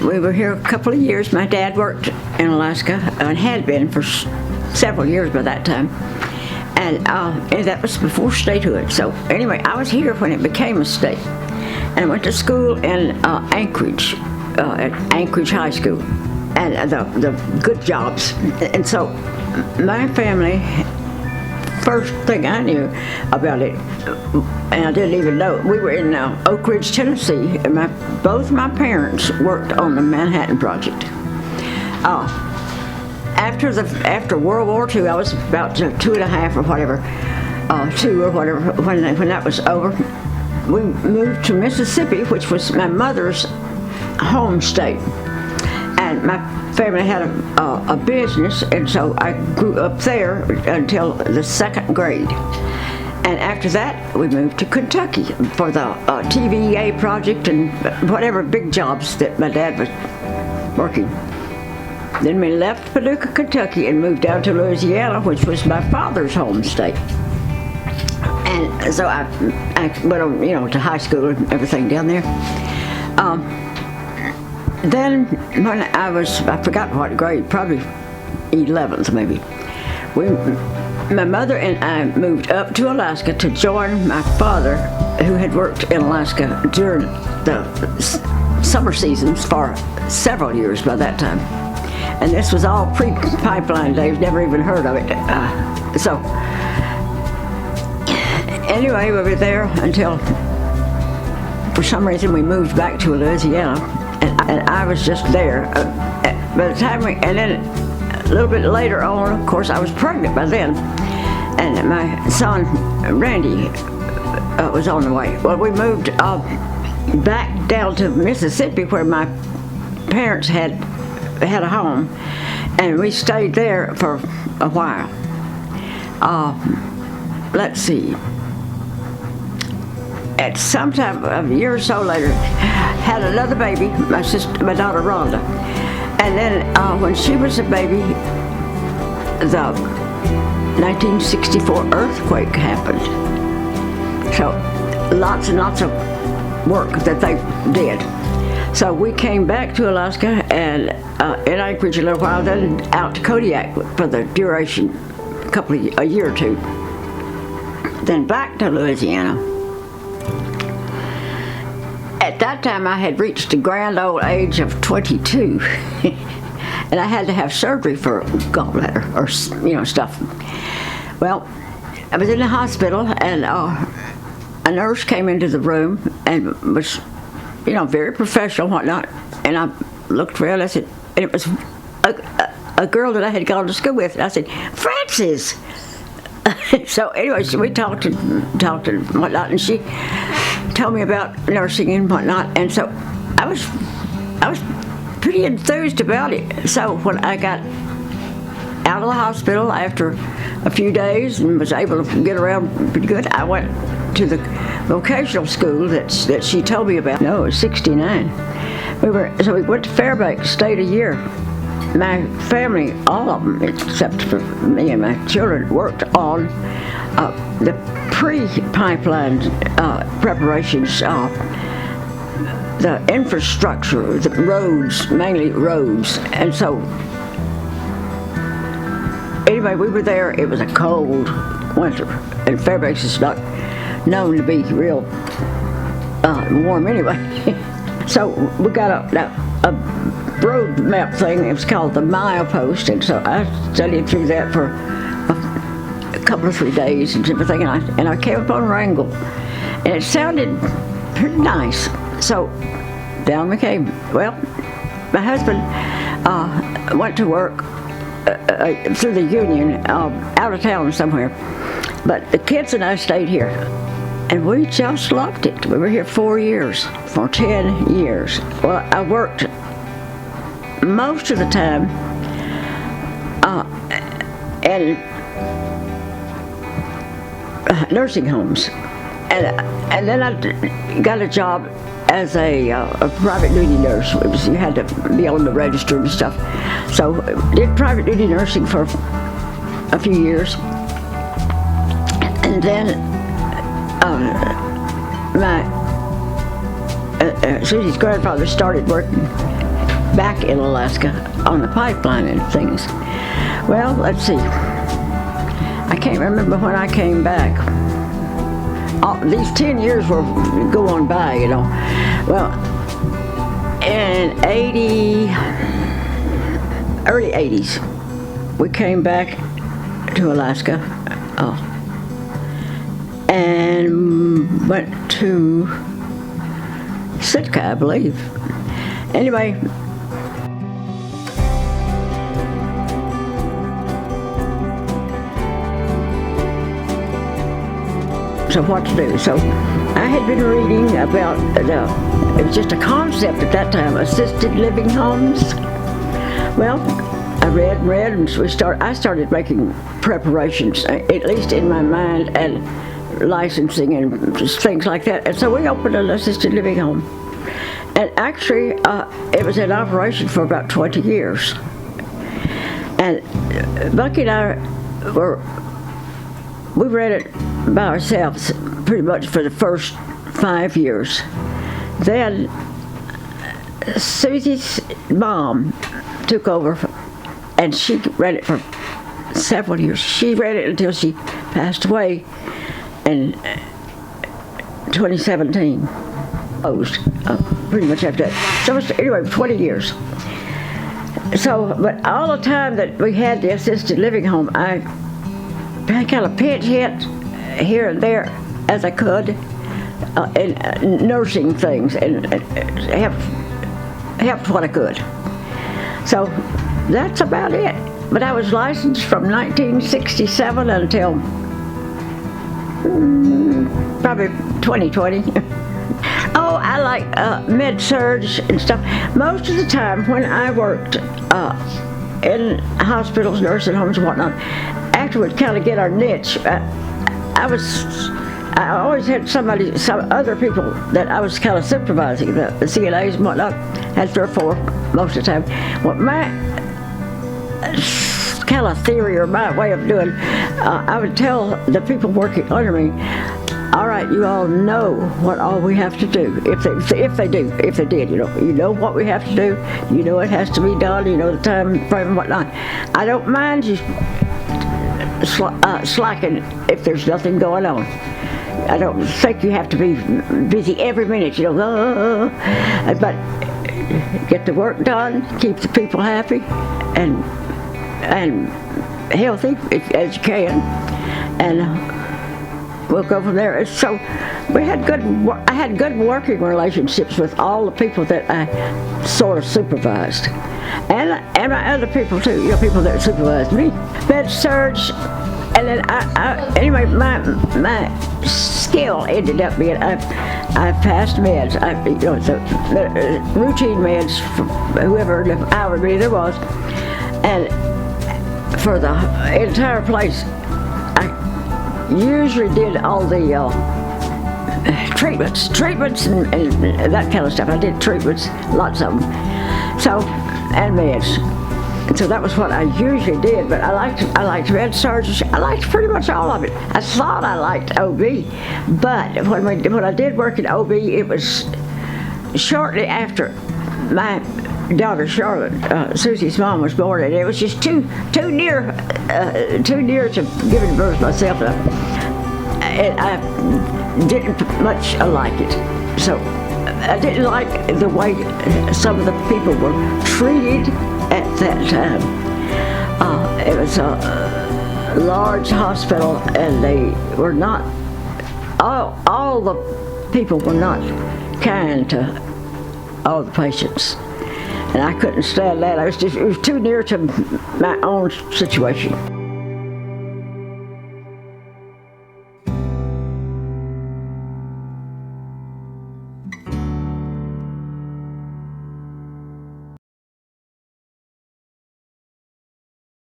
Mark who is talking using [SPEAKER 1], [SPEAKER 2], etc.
[SPEAKER 1] We were here a couple of years. My dad worked in Alaska and had been for several years by that time. And that was before statehood. So anyway, I was here when it became a state. And I went to school in Anchorage, at Anchorage High School, and the good jobs. And so my family, first thing I knew about it, and I didn't even know, we were in Oak Ridge, Tennessee, and both my parents worked on the Manhattan Project. After World War II, I was about 2.5 or whatever, 2 or whatever, when that was over, we moved to Mississippi, which was my mother's home state. And my family had a business, and so I grew up there until the 2nd grade. And after that, we moved to Kentucky for the TVA project and whatever big jobs that my dad was working. Then we left Paducah, Kentucky, and moved down to Louisiana, which was my father's home state. And so I went on, to high school and everything down there. Then when I forgot what grade, probably 11th maybe, my mother and I moved up to Alaska to join my father, who had worked in Alaska during the summer seasons for several years by that time. And this was all pre-pipeline days, never even heard of it. So anyway, we were there until, for some reason, we moved back to Louisiana, and I was just there. By the time and then a little bit later on, of course, I was pregnant by then, and my son, Randy, was on the way. Well, we moved back down to Mississippi, where my parents had a home, and we stayed there for a while. Let's see. At some time, a year or so later, had another baby, my daughter Rhonda. And then when she was a baby, the 1964 earthquake happened. So lots and lots of work that they did. So we came back to Alaska and in Anchorage a little while, then out to Kodiak for the duration, a year or two. Then back to Louisiana. At that time, I had reached the grand old age of 22, and I had to have surgery for gallbladder or stuff. Well, I was in the hospital, and a nurse came into the room and was, very professional, whatnot. And I looked around. I said, and it was a girl that I had gone to school with. And I said, Frances. So anyway, we talked and whatnot, and she told me about nursing and whatnot, and so I was pretty enthused about it. So when I got out of the hospital after a few days and was able to get around pretty good, I went to the vocational school that she told me about. No, it was 69. So we went to Fairbanks, stayed a year. My family, all of them, except for me and my children, worked on the pre-pipeline preparations, the infrastructure, the roads, mainly roads. And so, anyway, we were there. It was a cold winter, and Fairbanks is not known to be real warm anyway. So we got a road map thing. It was called the milepost, and so I studied through that for a couple of 3 days and everything, and I came upon Wrangell, and it sounded pretty nice. So down we came. Well, my husband went to work through the union out of town somewhere, but the kids and I stayed here, and we just loved it. We were here 4 years, for 10 years. Well, I worked most of the time in nursing homes, and then I got a job as a private duty nurse. You had to be on the register and stuff. So did private duty nursing for a few years, and then Susie's grandfather started working back in Alaska on the pipeline and things. Well, let's see. I can't remember when I came back. These 10 years were going by, you know. Well, in early 80s, we came back to Alaska and went to Sitka, I believe. Anyway, so what to do? So I had been reading about it was just a concept at that time, assisted living homes. Well, I read, and I started making preparations, at least in my mind, and licensing and just things like that. And so we opened an assisted living home. And actually, it was in operation for about 20 years. And Bucky and I we ran it by ourselves pretty much for the first 5 years. Then Susie's mom took over, and she ran it for several years. She ran it until she passed away in 2017. Closed pretty much after that. So anyway, 20 years. So, but all the time that we had the assisted living home, I kind of pinch hit here and there as I could in nursing things and helped what I could. So that's about it. But I was licensed from 1967 until probably 2020. Oh, I like med-surg and stuff. Most of the time when I worked in hospitals, nursing homes and whatnot, after we'd kind of get our niche, I always had some other people that I was kind of supervising, the CNAs and whatnot, had 3 or 4 most of the time. Well, my kind of theory or my way of doing, I would tell the people working under me, all right, you all know what all we have to do. If they did, you know what we have to do. You know it has to be done. You know the time frame and whatnot. I don't mind you slacking if there's nothing going on. I don't think you have to be busy every minute. But get the work done, keep the people happy, and healthy as you can, and we'll go from there. So I had good working relationships with all the people that I sort of supervised, and my other people too. People that supervised me. Med-surg, and then anyway, my skill ended up being I passed meds. The routine meds for whoever hour many there was, and for the entire place, I usually did all the treatments and that kind of stuff. I did treatments, lots of them. So, and meds. And so that was what I usually did, but I liked med-surg. I liked pretty much all of it. I thought I liked OB, but when I did work in OB, it was shortly after my daughter Charlotte, Susie's mom, was born, and it was just too near to giving birth myself. And I didn't much like it. So I didn't like the way some of the people were treated at that time. It was a large hospital, and they were not, all the people were not kind to all the patients. And I couldn't stand that. It was too near to my own situation.